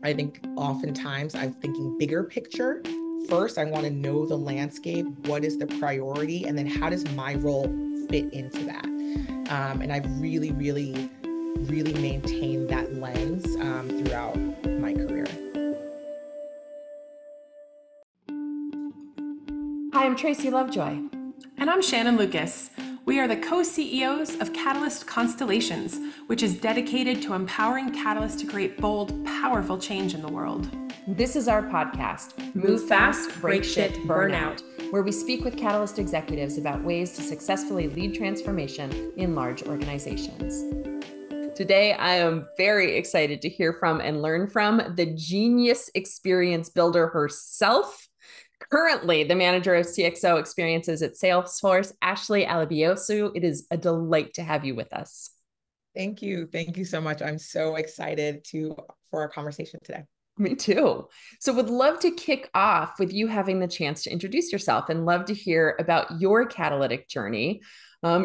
I think oftentimes I'm thinking bigger picture. First, I want to know the landscape. What is the priority? And then how does my role fit into that? And I've really maintained that lens throughout my career. Hi, I'm Tracy Lovejoy. And I'm Shannon Lucas. We are the co-CEOs of Catalyst Constellations, which is dedicated to empowering Catalyst to create bold, powerful change in the world. This is our podcast, Move Fast, Break Shit, Burnout, where we speak with Catalyst executives about ways to successfully lead transformation in large organizations. Today, I am very excited to hear from and learn from the genius experience builder herself, currently the manager of CxO Experiences at Salesforce, Ashley Alebiosu. It is a delight to have you with us. Thank you. Thank you so much. I'm so excited for our conversation today. Me too. So would love to kick off with you having the chance to introduce yourself and love to hear about your catalytic journey,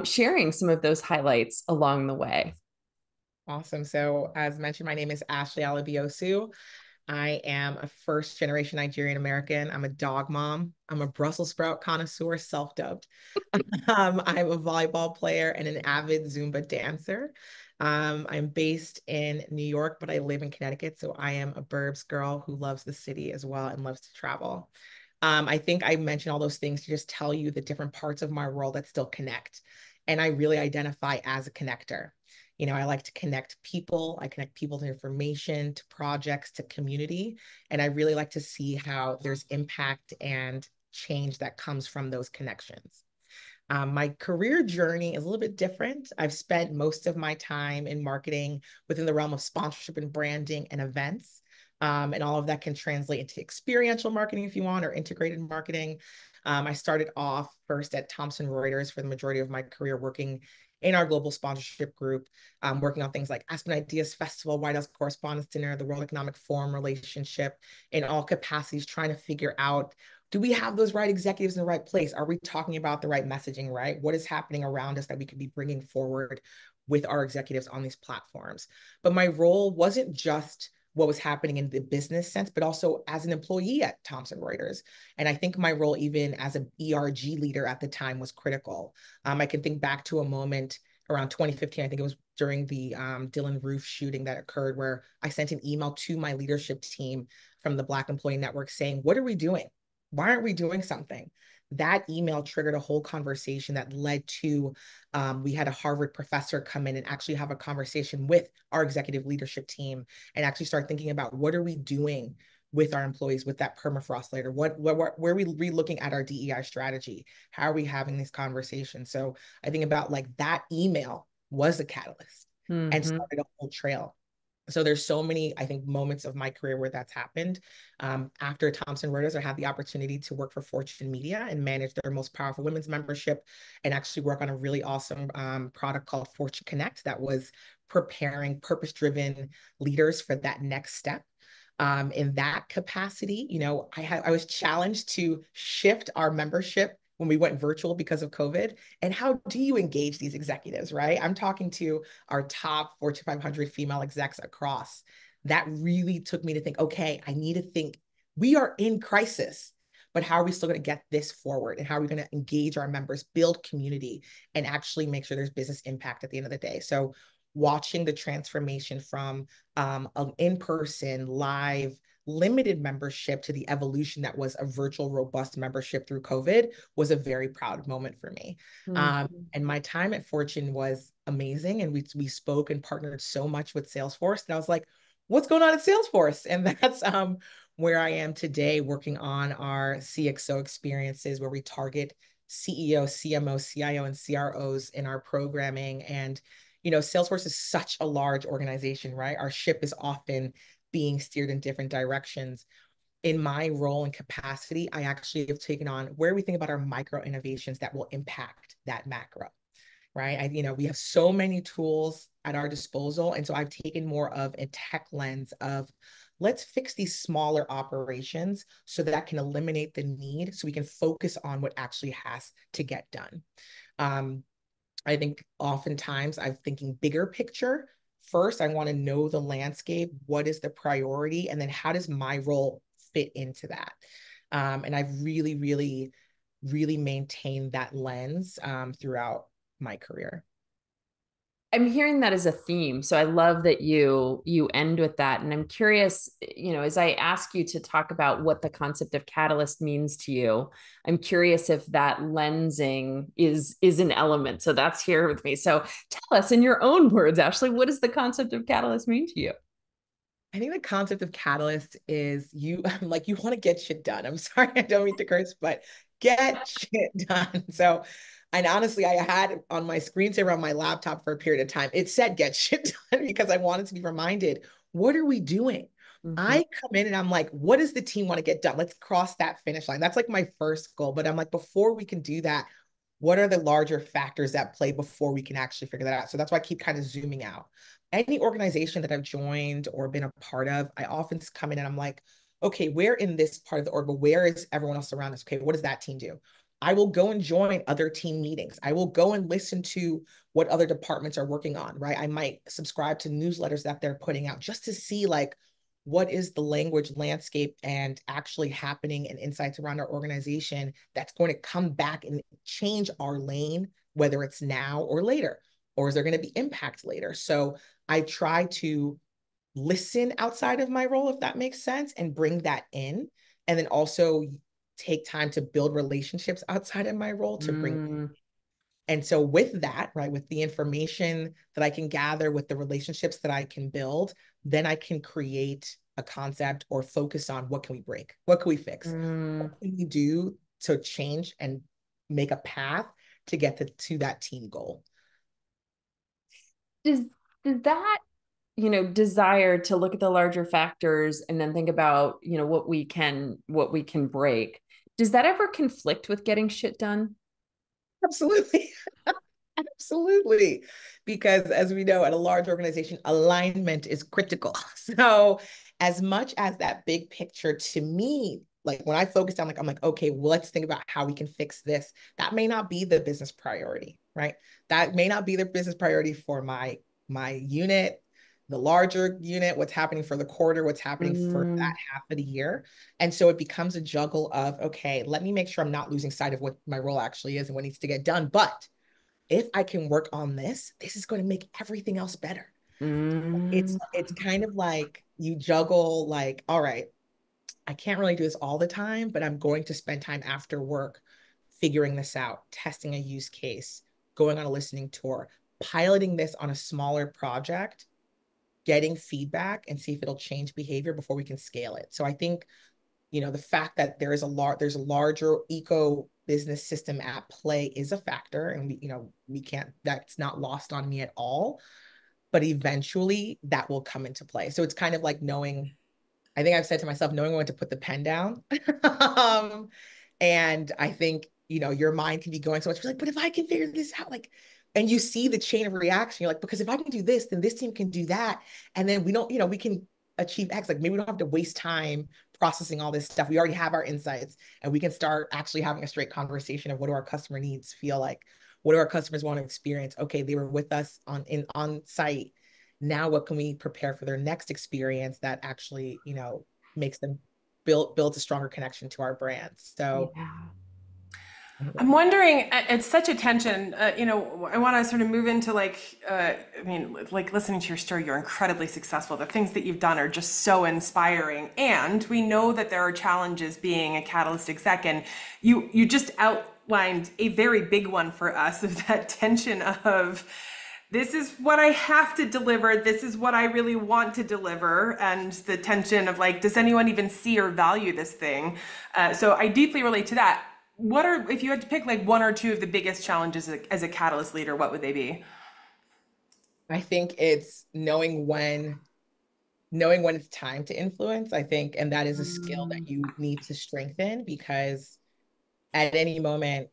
sharing some of those highlights along the way. Awesome. So as mentioned, my name is Ashley Alebiosu. I am a first generation Nigerian American. I'm a dog mom. I'm a Brussels sprout connoisseur, self-dubbed. I'm a volleyball player and an avid Zumba dancer. I'm based in New York, but I live in Connecticut. So I am a burbs girl who loves the city as well and loves to travel. I think I mentioned all those things to just tell you the different parts of my world that still connect. And I really identify as a connector. I like to connect people. I connect people to information, to projects, to community. And I really like to see how there's impact and change that comes from those connections. My career journey is a little bit different. I've spent most of my time in marketing within the realm of sponsorship and branding and events. And all of that can translate into experiential marketing if you want, or integrated marketing. I started off first at Thomson Reuters for the majority of my career, working in our global sponsorship group, working on things like Aspen Ideas Festival, White House Correspondents' Dinner, the World Economic Forum relationship, in all capacities, trying to figure out, do we have those right executives in the right place? Are we talking about the right messaging, right? What is happening around us that we could be bringing forward with our executives on these platforms? But my role wasn't just what was happening in the business sense, but also as an employee at Thomson Reuters. And I think my role, even as an ERG leader at the time, was critical. I can think back to a moment around 2015, I think it was during the Dylan Roof shooting that occurred, where I sent an email to my leadership team from the Black Employee Network saying, what are we doing? Why aren't we doing something? That email triggered a whole conversation that led to, we had a Harvard professor come in and actually have a conversation with our executive leadership team and actually start thinking about, what are we doing with our employees with that permafrost later? Where are we re-looking at our DEI strategy? How are we having these conversations? So I think about, like, that email was a catalyst and started a whole trail. So there's so many, I think, moments of my career where that's happened. After Thomson Reuters, I had the opportunity to work for Fortune Media and manage their most powerful women's membership, and actually work on a really awesome product called Fortune Connect that was preparing purpose-driven leaders for that next step. In that capacity, I was challenged to shift our membership when we went virtual because of COVID. And how do you engage these executives, right? I'm talking to our top Fortune 500 female execs across. That really took me to think, okay, I need to think, we are in crisis, but how are we still going to get this forward? And how are we going to engage our members, build community, and actually make sure there's business impact at the end of the day? So watching the transformation from an in-person, live, limited membership to the evolution that was a virtual, robust membership through COVID was a very proud moment for me. And my time at Fortune was amazing. And we spoke and partnered so much with Salesforce. And I was like, what's going on at Salesforce? And that's where I am today, working on our CxO Experiences, where we target CEO, CMO, CIO, and CROs in our programming. And Salesforce is such a large organization, right? Our ship is often being steered in different directions. In my role and capacity, I actually have taken on where we think about our micro innovations that will impact that macro, right? We have so many tools at our disposal. And so I've taken more of a tech lens of, let's fix these smaller operations so that can eliminate the need, so we can focus on what actually has to get done. I think oftentimes I'm thinking bigger picture. first I want to know the landscape. What is the priority? And then how does my role fit into that? And I've really, really, really maintained that lens throughout my career. I'm hearing that as a theme. So I love that you end with that. And I'm curious, as I ask you to talk about what the concept of catalyst means to you, I'm curious if that lensing is an element. So that's here with me. So tell us in your own words, Ashley, what does the concept of catalyst mean to you? I think the concept of catalyst is you like you want to get shit done. I'm sorry, I don't mean to curse, but get shit done. So, and honestly, I had on my screensaver on my laptop for a period of time, it said get shit done because I wanted to be reminded, what are we doing? Mm-hmm. I come in and I'm like, what does the team want to get done? Let's cross that finish line. That's like my first goal. But I'm like, before we can do that, what are the larger factors that play before we can actually figure that out? So that's why I keep kind of zooming out. Any organization that I've joined or been a part of, I often come in and I'm like, okay, we're in this part of the org, but where is everyone else around us? Okay, what does that team do? I will go and join other team meetings. I will go and listen to what other departments are working on, right? I might subscribe to newsletters that they're putting out just to see like what is the language landscape and actually happening and insights around our organization that's going to come back and change our lane, whether it's now or later, or is there going to be impact later? So I try to listen outside of my role, if that makes sense, and bring that in. And then also take time to build relationships outside of my role to bring. Mm, And so with that, right, with the information that I can gather, with the relationships that I can build, then I can create a concept or focus on what can we break? What can we fix? mm. What can we do to change and make a path to get to that team goal? Does does that desire to look at the larger factors and then think about what we can break, does that ever conflict with getting shit done? Absolutely. Absolutely. Because as we know, at a large organization, alignment is critical. So as much as that big picture to me, like when I focus on like, I'm like, okay, well, let's think about how we can fix this. That may not be the business priority, right? That may not be the business priority for my unit, the larger unit, what's happening for the quarter, what's happening for that Mm, half of the year. And so it becomes a juggle of, okay, let me make sure I'm not losing sight of what my role actually is and what needs to get done. But if I can work on this, this is going to make everything else better. mm, It's kind of like you juggle like, all right, I can't really do this all the time, but I'm going to spend time after work figuring this out, testing a use case, going on a listening tour, piloting this on a smaller project, getting feedback and see if it'll change behavior before we can scale it. So I think the fact that there's a larger eco business system at play is a factor, and we can't, that's not lost on me at all, but eventually that will come into play. So it's kind of like knowing, I think I've said to myself, knowing when to put the pen down. And I think, your mind can be going so much, like, but if I can figure this out, like, and you see the chain of reaction, you're like, because if I can do this, then this team can do that. And then we don't, we can achieve X. Like maybe we don't have to waste time processing all this stuff. We already have our insights and we can start actually having a straight conversation of what do our customer needs feel like? What do our customers want to experience? Okay, they were with us on site. Now what can we prepare for their next experience that actually, makes them builds a stronger connection to our brand. So yeah. I'm wondering, it's such a tension. I want to sort of move into like listening to your story, you're incredibly successful. The things that you've done are just so inspiring. And we know that there are challenges being a Catalyst exec. And you just outlined a very big one for us of that tension of, this is what I have to deliver. This is what I really want to deliver. And the tension of like, does anyone even see or value this thing? So I deeply relate to that. If you had to pick like one or two of the biggest challenges as a Catalyst leader, what would they be? I think it's knowing when it's time to influence, I think, and that is a skill that Mm, you need to strengthen because at any moment,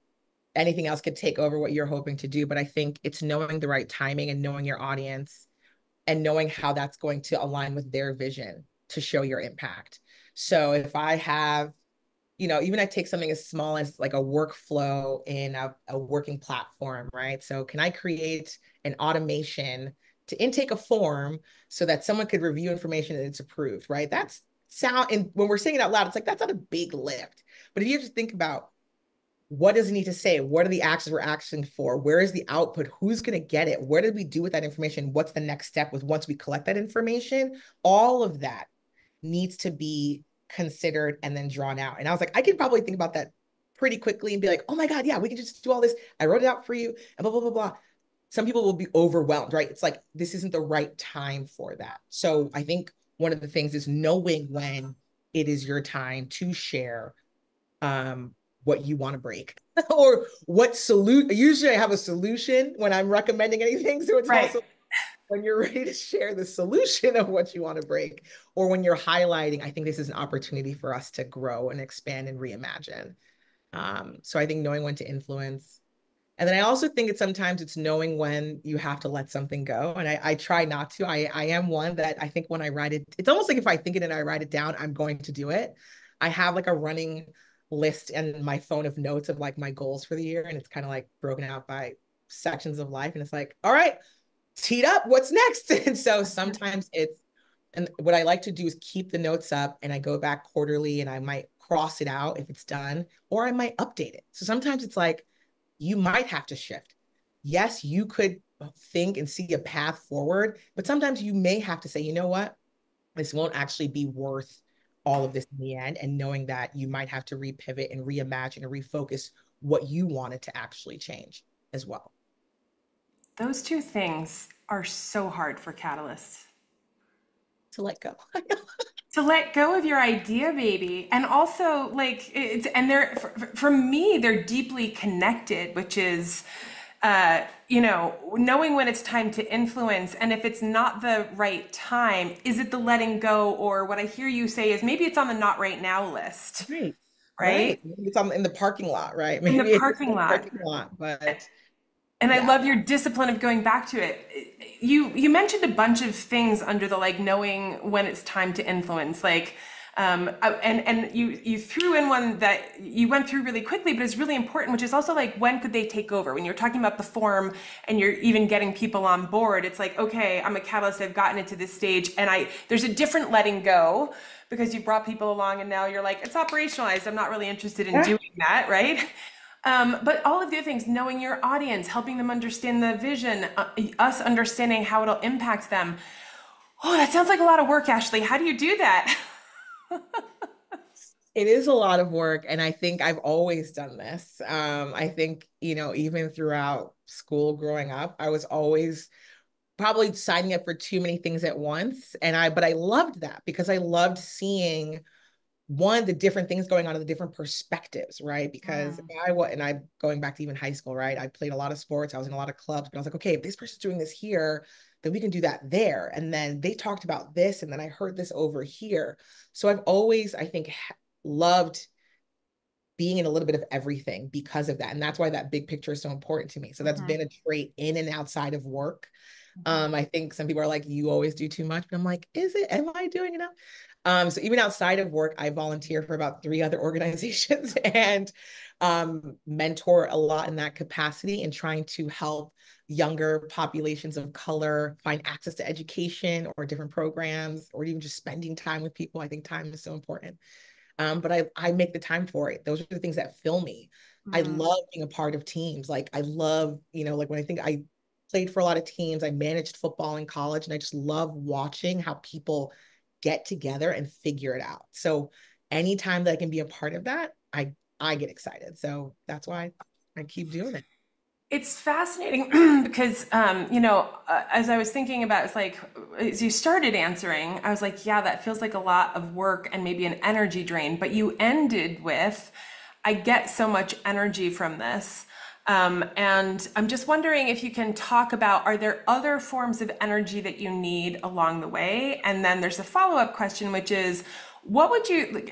anything else could take over what you're hoping to do. But I think it's knowing the right timing and knowing your audience and knowing how that's going to align with their vision to show your impact. So if I have, even I take something as small as like a workflow in a working platform, right? So can I create an automation to intake a form so that someone could review information and it's approved, right? That's sound, and when we're saying it out loud, it's like, that's not a big lift. But if you just think about what does it need to say? What are the actions we're asking for? Where is the output? Who's going to get it? What did we do with that information? What's the next step with once we collect that information? All of that needs to be considered and then drawn out. And I was like, I could probably think about that pretty quickly and be like, oh my God, yeah, we can just do all this. I wrote it out for you and blah, blah, blah, blah. Some people will be overwhelmed, right? It's like, this isn't the right time for that. So I think one of the things is knowing when it is your time to share what you want to break or what solution. Usually I have a solution when I'm recommending anything. So it's Right. also when you're ready to share the solution of what you want to break, or when you're highlighting, I think this is an opportunity for us to grow and expand and reimagine. So I think knowing when to influence. And then I also think sometimes it's knowing when you have to let something go. And I try not to. I am one that I think when I write it, it's almost like if I think it and I write it down, I'm going to do it. I have like a running list in my phone of notes of like my goals for the year. And it's kind of like broken out by sections of life. And it's like, all right, teed up, what's next? And so sometimes and what I like to do is keep the notes up and I go back quarterly and I might cross it out if it's done, or I might update it. So sometimes it's like, you might have to shift. Yes, you could think and see a path forward, but sometimes you may have to say, you know what, this won't actually be worth all of this in the end. And knowing that you might have to repivot and reimagine and refocus what you wanted to actually change as well. Those two things are so hard for catalysts. To let go. To let go of your idea, baby. And also like and they're, for me, they're deeply connected, which is, knowing when it's time to influence. And if it's not the right time, is it the letting go? Or what I hear you say is maybe it's on the not right now list. Right. Right? Maybe it's in the parking lot, right? In Maybe the it's in parking the lot. parking lot, but And I yeah. love your discipline of going back to it. You mentioned a bunch of things under the like knowing when it's time to influence, like and you threw in one that you went through really quickly, but it's really important, which is also like, when could they take over? When you're talking about the form and you're even getting people on board, it's like, okay, I'm a catalyst, I've gotten it to this stage, and there's a different letting go because you brought people along and now you're like, it's operationalized, I'm not really interested in doing that, right? But all of the other things, knowing your audience, helping them understand the vision, us understanding how it'll impact them. Oh, that sounds like a lot of work, Ashley. How do you do that? It is a lot of work. And I think I've always done this. I think, even throughout school growing up, I was always probably signing up for too many things at once. But I loved that because I loved seeing the different things going on in the different perspectives, right? Because I'm going back to even high school, right? I played a lot of sports. I was in a lot of clubs, but I was like, okay, if this person's doing this here, then we can do that there. And then they talked about this, and then I heard this over here. So I've always, I think, loved being in a little bit of everything because of that. And that's why that big picture is so important to me. So that's been a trait in and outside of work. I think some people are like, you always do too much, but I'm like, is it? Am I doing enough? So even outside of work, I volunteer for about 3 other organizations and mentor a lot in that capacity and trying to help younger populations of color find access to education or different programs, or even just spending time with people. I think time is so important. But I make the time for it. Those are the things that fill me. I love being a part of teams. Like I love, like when I played for a lot of teams, I managed football in college, and I just love watching how people get together and figure it out. So anytime that I can be a part of that, I get excited. So that's why I keep doing it. It's fascinating because, as I was thinking about, it's like, as you started answering, I was like, yeah, that feels like a lot of work and maybe an energy drain, but you ended with, I get so much energy from this. And I'm just wondering if you can talk about, are there other forms of energy that you need along the way? And then there's a follow-up question, which is, what would you,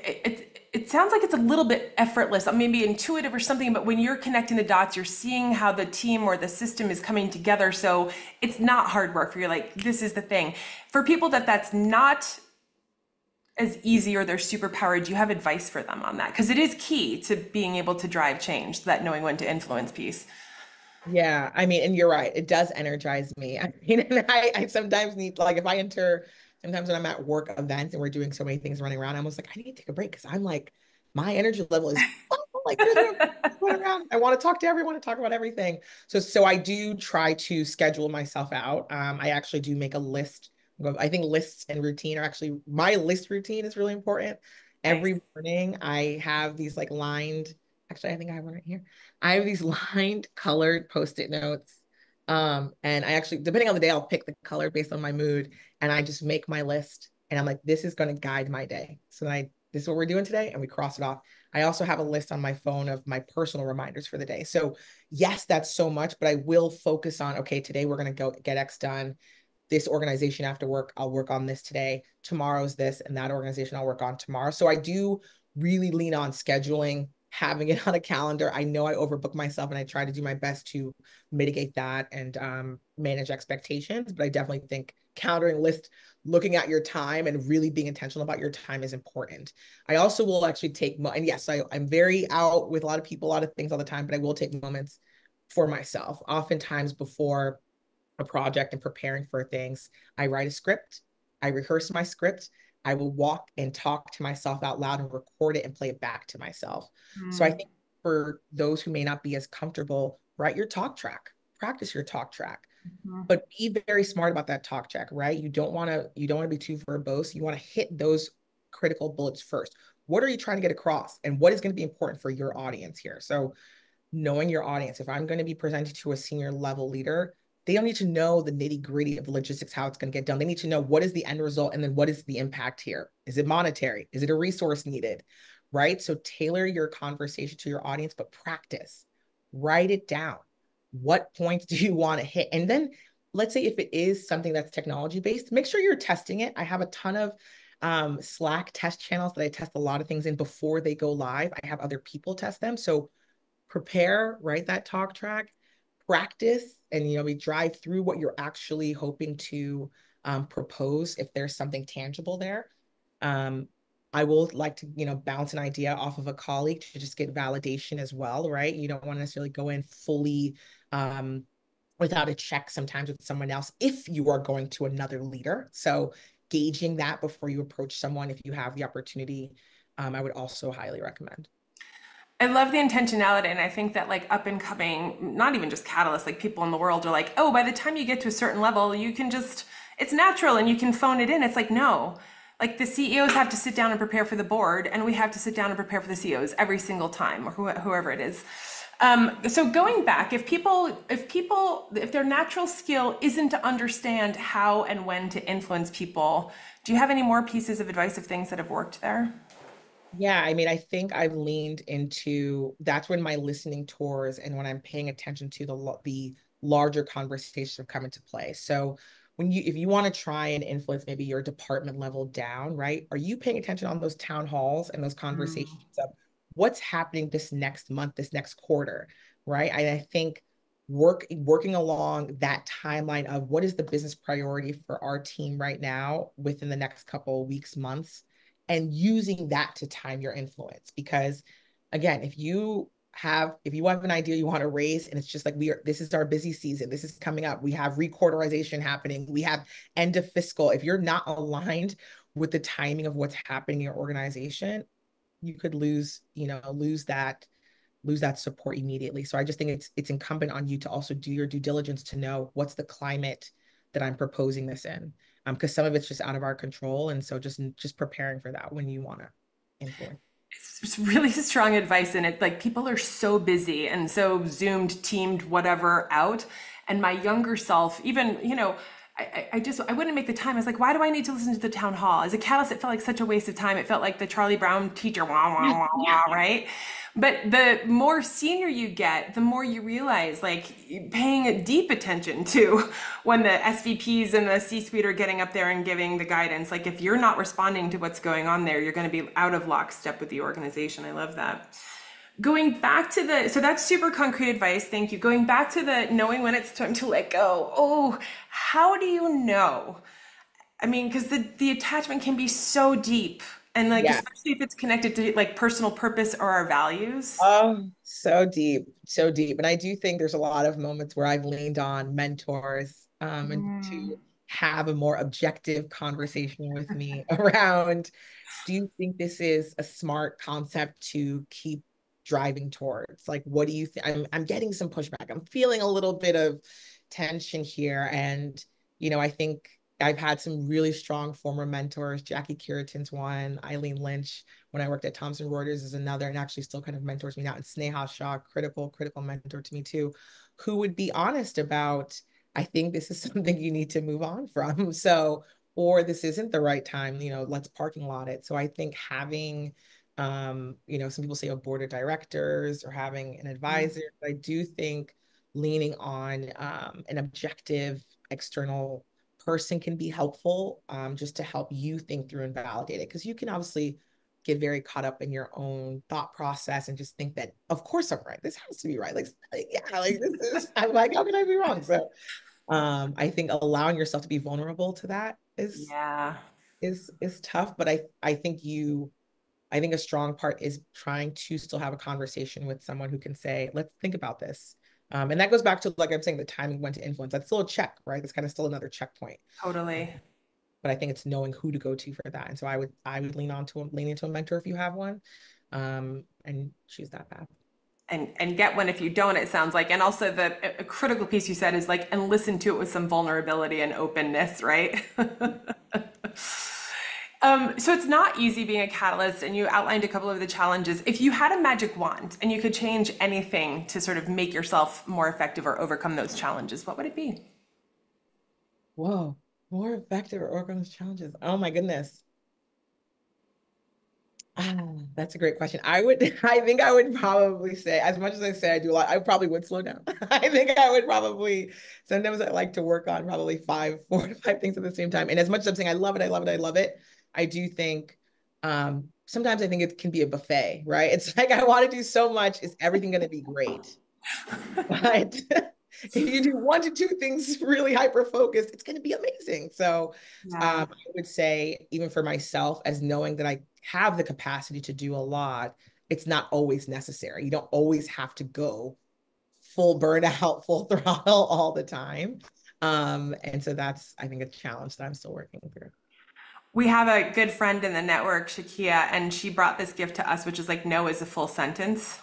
it sounds like it's a little bit effortless, maybe intuitive or something, but when you're connecting the dots, you're seeing how the team or the system is coming together. So it's not hard work for you, like, this is the thing. For people that's not as easy or they're superpowered, do you have advice for them on that? Because it is key to being able to drive change, that knowing when to influence piece. Yeah, I mean, and you're right. It does energize me. I mean, and I sometimes need, like, if I enter, sometimes when I'm at work events and we're doing so many things running around, I'm almost like, I need to take a break because I'm like, my energy level is like going around. I want to talk to everyone and talk about everything. So I do try to schedule myself out. I actually do make a list. I think lists and routine are actually, my list routine is really important. Nice. Every morning I have these like lined, actually, I think I have one right here. I have these lined colored post-it notes. And I actually, depending on the day, I'll pick the color based on my mood. And I just make my list. And I'm like, this is going to guide my day. So this is what we're doing today. And we cross it off. I also have a list on my phone of my personal reminders for the day. So yes, that's so much, but I will focus on, okay, today we're going to go get X done. This organization after work, I'll work on this today. Tomorrow's this, and that organization I'll work on tomorrow. So I do really lean on scheduling, having it on a calendar. I know I overbook myself and I try to do my best to mitigate that and manage expectations. But I definitely think calendaring list, looking at your time and really being intentional about your time is important. I also will actually take, and yes, I'm very out with a lot of people, a lot of things all the time, but I will take moments for myself. Oftentimes before a project and preparing for things, I write a script, I rehearse my script, I will walk and talk to myself out loud and record it and play it back to myself. So I think for those who may not be as comfortable, write your talk track, practice your talk track, but be very smart about that talk track, right? You don't want to be too verbose. You want to hit those critical bullets first. What are you trying to get across? And what is going to be important for your audience here? So knowing your audience. If I'm going to be presenting to a senior level leader, they don't need to know the nitty gritty of the logistics, how it's going to get done. They need to know what is the end result and then what is the impact here? Is it monetary? Is it a resource needed? Right? So tailor your conversation to your audience, but practice, write it down. What points do you want to hit? And then let's say if it is something that's technology based, make sure you're testing it. I have a ton of Slack test channels that I test a lot of things in before they go live. I have other people test them. So prepare, write that talk track, practice, and we drive through what you're actually hoping to propose if there's something tangible there. Um, I will like to, bounce an idea off of a colleague to just get validation as well, right? You don't want to necessarily go in fully without a check sometimes with someone else if you are going to another leader. So gauging that before you approach someone, if you have the opportunity, I would also highly recommend. I love the intentionality. And I think that like up and coming, not even just catalysts, like people in the world are like, oh, by the time you get to a certain level, you can just, it's natural and you can phone it in. It's like, no, like the CEOs have to sit down and prepare for the board, and we have to sit down and prepare for the CEOs every single time, or whoever it is. So going back, if their natural skill isn't to understand how and when to influence people, do you have any more pieces of advice of things that have worked there? Yeah, I mean, I think I've leaned into that's when my listening tours and when I'm paying attention to the larger conversations have come into play. So if you want to try and influence maybe your department level down, right? Are you paying attention on those town halls and those conversations of what's happening this next month, this next quarter, right? I think working along that timeline of what is the business priority for our team right now within the next couple of weeks, months, and using that to time your influence. Because again, if you have an idea you want to raise and it's just like this is our busy season, this is coming up, we have requarterization happening, we have end of fiscal, if you're not aligned with the timing of what's happening in your organization, you could lose that support immediately. So I just think it's incumbent on you to also do your due diligence to know what's the climate that I'm proposing this in. Because some of it's just out of our control. And so just preparing for that when you want to influence. It's really strong advice in it. Like people are so busy and so zoomed, teamed, whatever out. And my younger self, even, I wouldn't make the time. I was like, why do I need to listen to the town hall? As a catalyst, it felt like such a waste of time. It felt like the Charlie Brown teacher, wah, wah, wah, wah, right? But the more senior you get, the more you realize, like paying deep attention to when the SVPs and the C-suite are getting up there and giving the guidance. Like if you're not responding to what's going on there, you're going to be out of lockstep with the organization. I love that. Going back to so that's super concrete advice. Thank you. Going back to the knowing when it's time to let go. Oh, how do you know? I mean, because the attachment can be so deep And like, Yeah. especially if it's connected to like personal purpose or our values. Oh, so deep, so deep. And I do think there's a lot of moments where I've leaned on mentors and to Mm. have a more objective conversation with me around, do you think this is a smart concept to keep driving towards? Like, what do you think? I'm getting some pushback. I'm feeling a little bit of tension here. And, I think I've had some really strong former mentors. Jackie Curitin's one, Eileen Lynch, when I worked at Thomson Reuters, is another, and actually still kind of mentors me now. And Sneha Shah, critical mentor to me too, who would be honest about, I think this is something you need to move on from. So, or this isn't the right time, let's parking lot it. So I think having, some people say a board of directors or having an advisor, but I do think leaning on an objective external person can be helpful, just to help you think through and validate it. Because you can obviously get very caught up in your own thought process and just think that, of course I'm right. This has to be right. Yeah, like this is, I'm like, how can I be wrong? So I think allowing yourself to be vulnerable to that Yeah. is tough. But I think a strong part is trying to still have a conversation with someone who can say, let's think about this. And that goes back to, like I'm saying, the timing when to influence. That's still a check, right? That's kind of still another checkpoint. Totally. But I think it's knowing who to go to for that. And so I would lean into a mentor if you have one, and choose that path. And get one if you don't, it sounds like. And also a critical piece you said is like, and listen to it with some vulnerability and openness, right? So it's not easy being a catalyst, and you outlined a couple of the challenges. If you had a magic wand and you could change anything to sort of make yourself more effective or overcome those challenges, what would it be? Whoa, more effective or overcome those challenges. Oh my goodness. That's a great question. I think I would probably say, as much as I say I do a lot, I probably would slow down. I think I would probably, sometimes I like to work on probably 4 to 5 things at the same time. And as much as I'm saying, I love it, I love it, I love it, I do think, sometimes I think it can be a buffet, right? It's like, I want to do so much. Is everything going to be great? But if you do 1 to 2 things really hyper focused, it's going to be amazing. So Yeah. I would say, even for myself, as knowing that I have the capacity to do a lot, it's not always necessary. You don't always have to go full burnout, full throttle all the time. And so that's, I think, a challenge that I'm still working through. We have a good friend in the network, Shakia, and she brought this gift to us, which is like, no is a full sentence.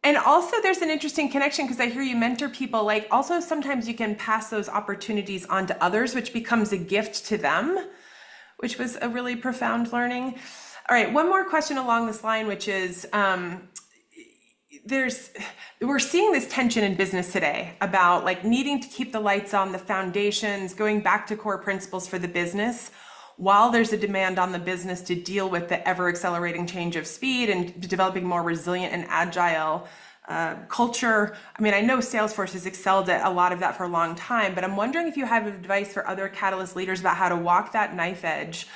And also, there's an interesting connection because I hear you mentor people. Like, also, sometimes you can pass those opportunities on to others, which becomes a gift to them, which was a really profound learning. All right, one more question along this line, which is we're seeing this tension in business today about like needing to keep the lights on, the foundations, going back to core principles for the business, while there's a demand on the business to deal with the ever accelerating change of speed and developing more resilient and agile culture. I mean, I know Salesforce has excelled at a lot of that for a long time, but I'm wondering if you have advice for other Catalyst leaders about how to walk that knife edge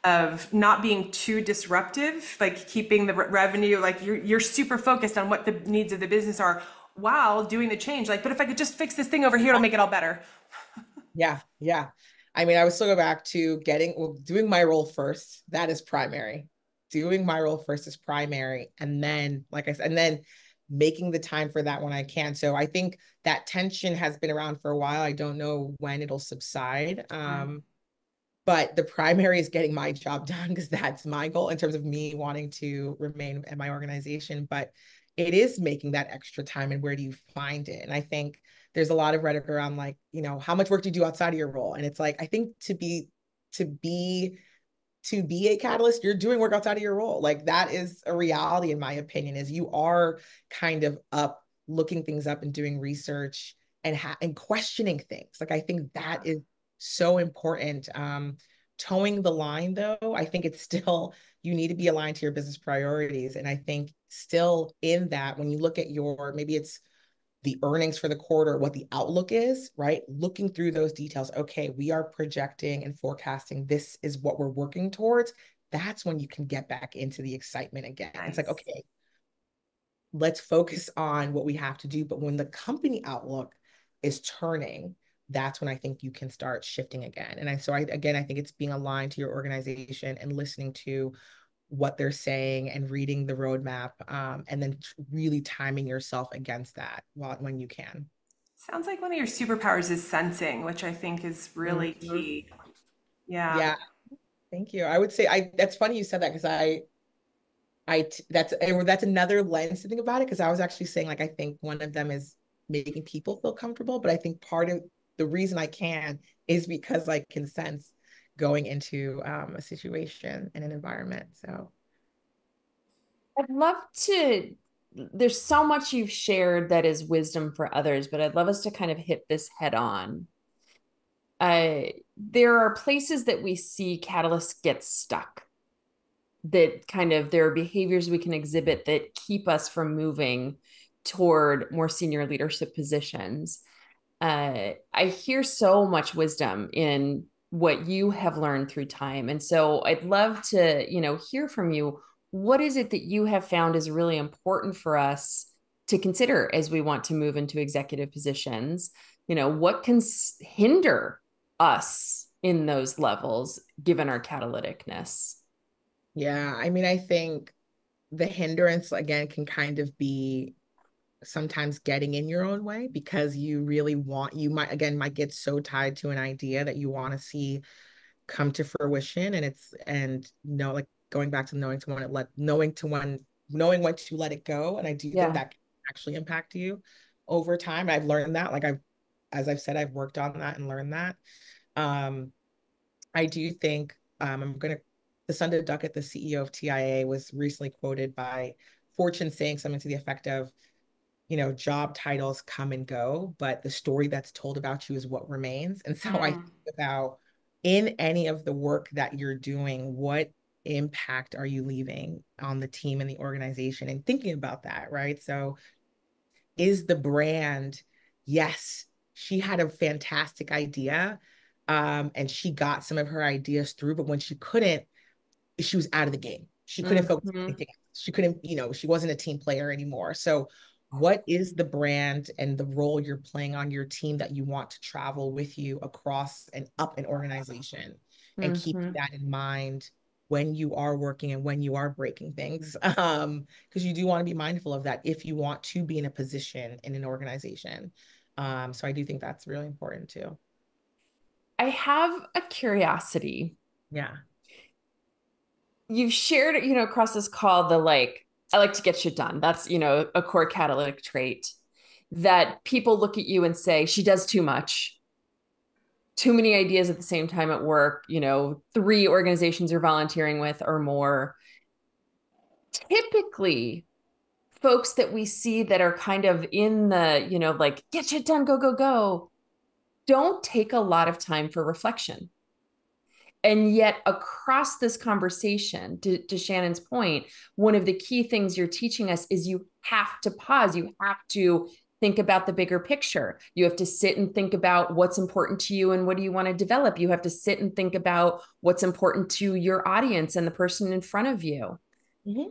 of not being too disruptive, like keeping the revenue, like you're super focused on what the needs of the business are while doing the change. Like, but if I could just fix this thing over here, it'll make it all better. Yeah, yeah. I mean, I would still go back to doing my role first. That is primary. Doing my role first is primary. And then, like I said, and then making the time for that when I can. So I think that tension has been around for a while. I don't know when it'll subside. But the primary is getting my job done because that's my goal in terms of me wanting to remain at my organization. But it is making that extra time, and where do you find it? And I think there's a lot of rhetoric around, like, how much work do you do outside of your role? And it's like, I think to be a catalyst, you're doing work outside of your role. Like, that is a reality, in my opinion, is you are kind of up looking things up and doing research and questioning things. Like, I think that is so important. Towing the line, though, I think it's still, you need to be aligned to your business priorities. And I think still in that, when you look at maybe it's the earnings for the quarter, what the outlook is, right? Looking through those details. Okay, we are projecting and forecasting. This is what we're working towards. That's when you can get back into the excitement again. It's like, Nice. okay, let's focus on what we have to do. But when the company outlook is turning, that's when I think you can start shifting again. And again, I think it's being aligned to your organization and listening to what they're saying and reading the roadmap, and then really timing yourself against that when you can. Sounds like one of your superpowers is sensing, which I think is really Mhm. key. Yeah. Yeah, thank you. I would say that's funny you said that because that's another lens to think about it, because I was actually saying, like, I think one of them is making people feel comfortable, but I think part of the reason I can is because I can sense going into a situation and an environment. So I'd love to, there's so much you've shared that is wisdom for others, but I'd love us to kind of hit this head on. There are places that we see catalysts get stuck, that kind of there are behaviors we can exhibit that keep us from moving toward more senior leadership positions. I hear so much wisdom in what you have learned through time. And so I'd love to, hear from you. What is it that you have found is really important for us to consider as we want to move into executive positions? What can hinder us in those levels given our catalyticness? yeah, I mean, I think the hindrance again can kind of be sometimes getting in your own way, because you might get so tied to an idea that you want to see come to fruition, and like going back to knowing when to let it go. And I do think Yeah. that can actually impact you over time. I've learned that, like, as I've said, I've worked on that and learned that. um I do think, the Sunday Duckett, the CEO of TIA, was recently quoted by Fortune saying something to the effect of, job titles come and go, but the story that's told about you is what remains. And so I think about, in any of the work that you're doing, what impact are you leaving on the team and the organization, and thinking about that, right? So is the brand, yes, she had a fantastic idea, and she got some of her ideas through, but when she couldn't, she was out of the game. She couldn't focus on Mm-hmm. anything else. She couldn't, she wasn't a team player anymore. So what is the brand and the role you're playing on your team that you want to travel with you across and up an organization, and keep Mm-hmm. that in mind when you are working and when you are breaking things. Because you do want to be mindful of that if you want to be in a position in an organization. So I do think that's really important too. I have a curiosity. Yeah. You've shared, across this call, I like to get shit done. That's, a core catalytic trait that people look at you and say, she does too much, too many ideas at the same time at work, 3 organizations you're volunteering with or more. Typically, folks that we see that are kind of in the, like, get shit done, go, go, go, don't take a lot of time for reflection. And yet, across this conversation, to Shannon's point, one of the key things you're teaching us is you have to pause. You have to think about the bigger picture. You have to sit and think about what's important to you and what do you want to develop. You have to sit and think about what's important to your audience and the person in front of you. Mm-hmm.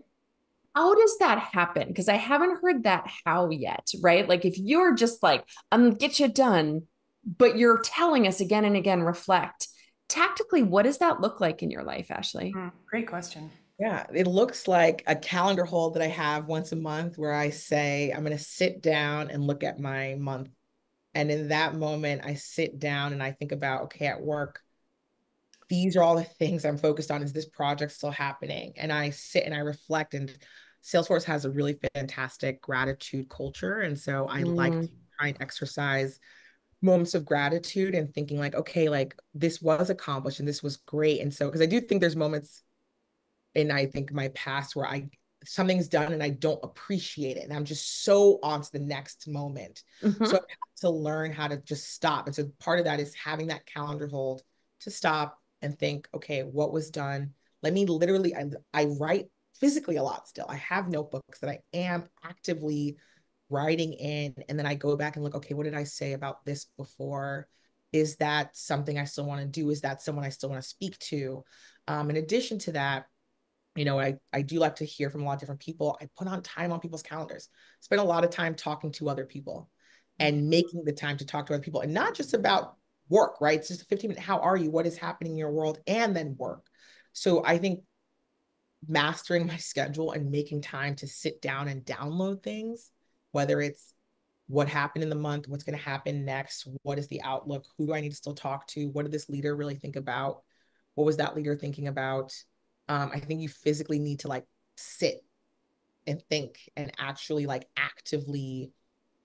How does that happen? Because I haven't heard that how yet, right? Like, if you're just like, I'm get you done, but you're telling us again and again, reflect. Tactically, what does that look like in your life, Ashley? Great question. Yeah, it looks like a calendar hold that I have once a month, where I say, I'm going to sit down and look at my month. And in that moment, I sit down and I think about, okay, at work, these are all the things I'm focused on. Is this project still happening? And I sit and I reflect. And Salesforce has a really fantastic gratitude culture. And so I like to Mm, try and exercise moments of gratitude and thinking, like, okay, like, this was accomplished and this was great. And so, because I do think there's moments in, I think, my past where something's done and I don't appreciate it, and I'm just so on to the next moment. So I mhm. have to learn how to just stop. And so part of that is having that calendar hold to stop and think, okay, what was done? Let me literally, I write physically a lot still. I have notebooks that I am actively writing in, and then I go back and look, okay, what did I say about this before? Is that something I still want to do? Is that someone I still want to speak to? In addition to that, I do like to hear from a lot of different people. I put on time on people's calendars, spend a lot of time talking to other people. and making the time to talk to other people, and not just about work, right? It's just a 15-minute, how are you? What is happening in your world? And then work. So I think mastering my schedule and making time to sit down and download things, whether it's what happened in the month, what's going to happen next, what is the outlook, who do I need to still talk to, what did this leader really think about, what was that leader thinking about. I think you physically need to like sit and think and actually like actively,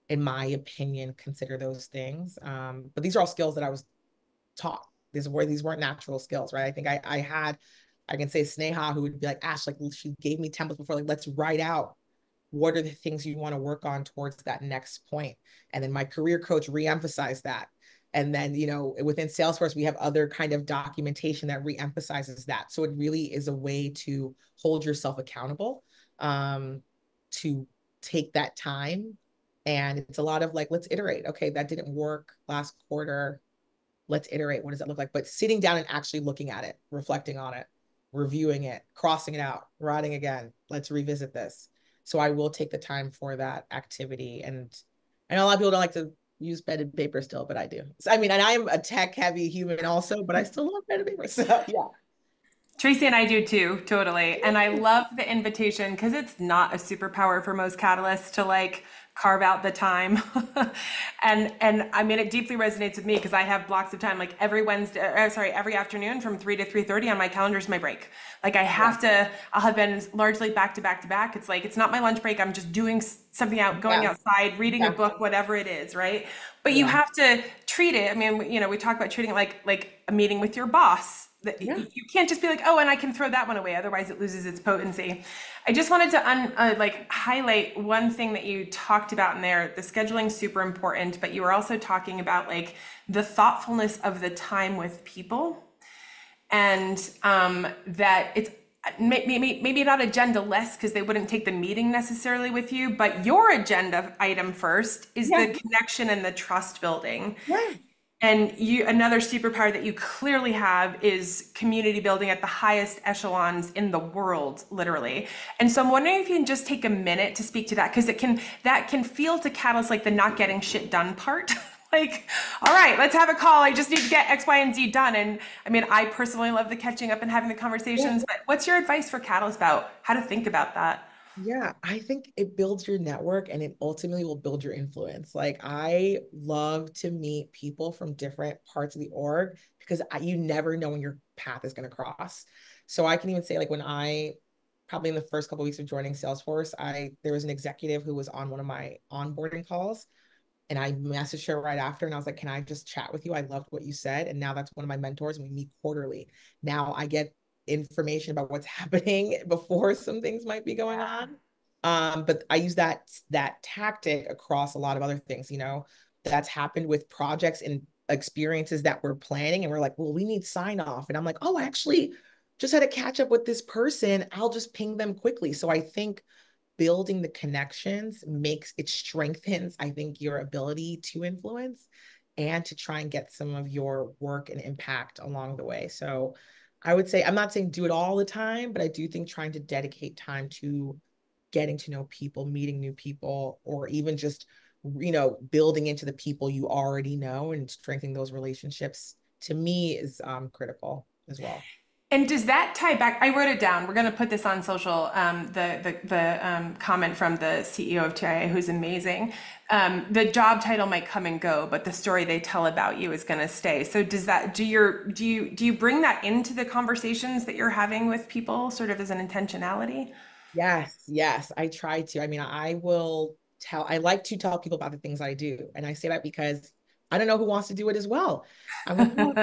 in my opinion, consider those things. But these are all skills that I was taught. These weren't natural skills, right? I think I can say Sneha, who would be like, Ash, like she gave me templates before, like, let's write out what are the things you want to work on towards that next point. And then my career coach reemphasized that. And then, within Salesforce, we have other kind of documentation that reemphasizes that. So it really is a way to hold yourself accountable, to take that time. And it's a lot of like, let's iterate. Okay, that didn't work last quarter. Let's iterate. What does that look like? But sitting down and actually looking at it, reflecting on it, reviewing it, crossing it out, writing again. Let's revisit this. So I will take the time for that activity. And I know a lot of people don't like to use pen and paper still, but I do. So, I mean, and I am a tech heavy human also, but I still love pen and paper. So yeah. Tracy and I do too, totally. And I love the invitation because it's not a superpower for most catalysts to like carve out the time. and I mean, it deeply resonates with me because I have blocks of time, like every every afternoon from 3 to 3:30 on my calendar is my break. Like I'll have been largely back to back to back. It's like, it's not my lunch break. I'm just doing something going outside, reading a book, whatever it is. Right. But you have to treat it. I mean, we talk about treating it like a meeting with your boss. You can't just be like, oh, and I can throw that one away. Otherwise it loses its potency. I just wanted to highlight one thing that you talked about in there. The scheduling is super important, but you were also talking about like the thoughtfulness of the time with people, and that it's maybe not agenda less because they wouldn't take the meeting necessarily with you, but your agenda item first is the connection and the trust building. Yeah. And another superpower that you clearly have is community building at the highest echelons in the world, literally. And so I'm wondering if you can just take a minute to speak to that, because that can feel to catalysts like the not getting shit done part. Like, all right, let's have a call. I just need to get X, Y, and Z done. And I mean, I personally love the catching up and having the conversations, but what's your advice for catalysts about how to think about that? Yeah, I think it builds your network and it ultimately will build your influence. Like I love to meet people from different parts of the org because you never know when your path is going to cross. So I can even say like when probably in the first couple of weeks of joining Salesforce, there was an executive who was on one of my onboarding calls, and I messaged her right after and I was like, can I just chat with you? I loved what you said. And now that's one of my mentors and we meet quarterly. Now I get information about what's happening before some things might be going on. But I use that tactic across a lot of other things, that's happened with projects and experiences that we're planning. And we're like, well, we need sign off. And I'm like, oh, I actually just had to catch up with this person. I'll just ping them quickly. So I think building the connections strengthens, I think, your ability to influence and to try and get some of your work and impact along the way. So I would say, I'm not saying do it all the time, but I do think trying to dedicate time to getting to know people, meeting new people, or even just, building into the people you already know and strengthening those relationships, to me is critical as well. And does that tie back? I wrote it down. We're going to put this on social. The comment from the CEO of TIA, who's amazing. The job title might come and go, but the story they tell about you is going to stay. So do you bring that into the conversations that you're having with people, sort of as an intentionality? Yes, I try to. I mean, I like to tell people about the things I do, and I say that because I don't know who wants to do it as well. I'm like, oh,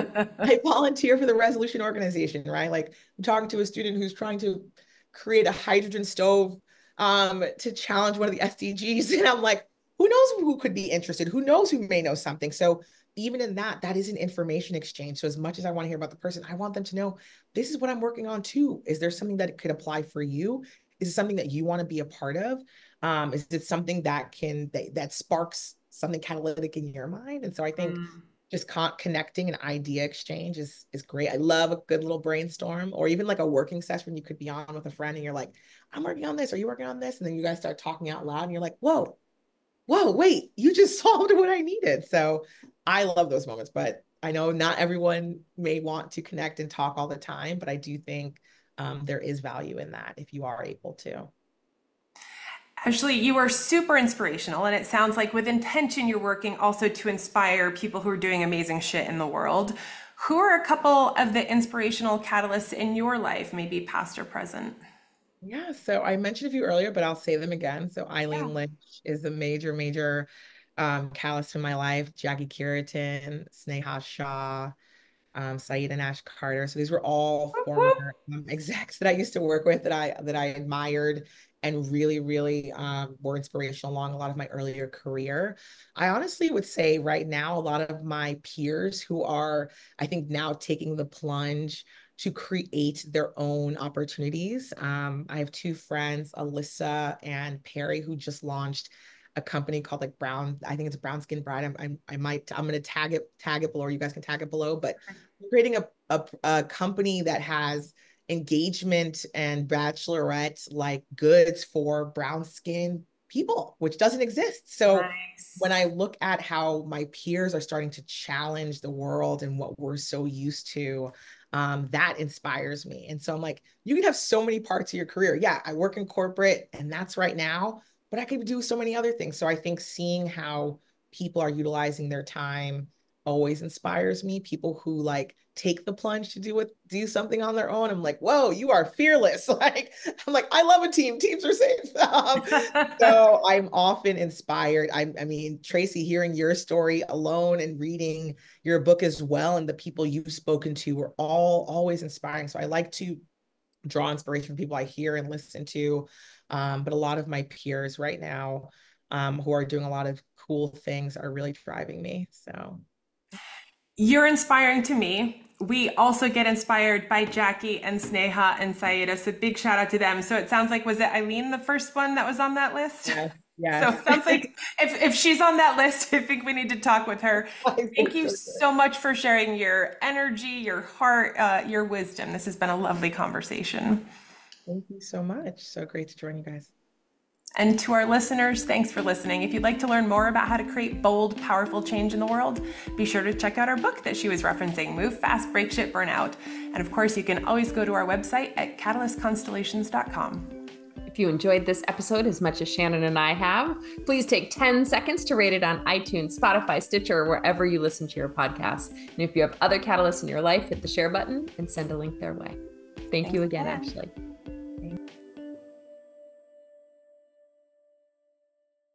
I volunteer for the Resolution Organization, right? Like I'm talking to a student who's trying to create a hydrogen stove to challenge one of the SDGs. And I'm like, who knows who could be interested? Who knows who may know something? So even in that is an information exchange. So as much as I want to hear about the person, I want them to know this is what I'm working on too. Is there something that could apply for you? Is it something that you want to be a part of? Is it something that sparks something catalytic in your mind? And so I think just connecting an idea exchange is great. I love a good little brainstorm, or even like a working session you could be on with a friend and you're like, I'm working on this. Are you working on this? And then you guys start talking out loud and you're like, whoa, whoa, wait, you just solved what I needed. So I love those moments, but I know not everyone may want to connect and talk all the time, but I do think there is value in that if you are able to. Ashley, you are super inspirational, and it sounds like with intention you're working also to inspire people who are doing amazing shit in the world. Who are a couple of the inspirational catalysts in your life, maybe past or present? Yeah, so I mentioned a few earlier, but I'll say them again. So Yeah. Eileen Lynch is a major catalyst in my life. Jackie Kiritan, Sneha Shah, Saeed and Ash Carter. So these were all Whoop, former whoop. execs that I used to work with that I admired and really were inspirational along a lot of my earlier career. I honestly would say right now, a lot of my peers who are, I think, now taking the plunge to create their own opportunities. I have two friends, Alyssa and Perry, who just launched a company called like Brown. I think it's Brown Skin Bride. I'm going to tag it below. Or you guys can tag it below. But creating a company that has engagement and bachelorette like goods for brown skin people, which doesn't exist. So Nice. when I look at how my peers are starting to challenge the world and what we're so used to, that inspires me. And so I'm like, you can have so many parts of your career. Yeah, I work in corporate and that's right now, but I could do so many other things. So I think seeing how people are utilizing their time always inspires me. People who like take the plunge to do something on their own. I'm like, whoa, you are fearless. Like, I'm like, I love a team. Teams are safe. So I'm often inspired. I mean, Tracy, hearing your story alone and reading your book as well, and the people you've spoken to were all always inspiring. So I like to draw inspiration from people I hear and listen to. But a lot of my peers right now who are doing a lot of cool things are really driving me. So You're inspiring to me. We also get inspired by Jackie and Sneha and Saida, so big shout out to them. So it sounds like, was it Eileen the first one that was on that list? yes, So yes. it sounds like if she's on that list, I think we need to talk with her. I Thank think you so. so much for sharing your energy, your heart, your wisdom. This has been a lovely conversation. Thank you so much. So great to join you guys. And to our listeners, thanks for listening. If you'd like to learn more about how to create bold, powerful change in the world, be sure to check out our book that she was referencing, Move Fast, Break Shit, Burn Out. And of course, you can always go to our website at catalystconstellations.com. If you enjoyed this episode as much as Shannon and I have, please take 10 seconds to rate it on iTunes, Spotify, Stitcher, or wherever you listen to your podcasts. And if you have other catalysts in your life, hit the share button and send a link their way. Thank you again, Ashley.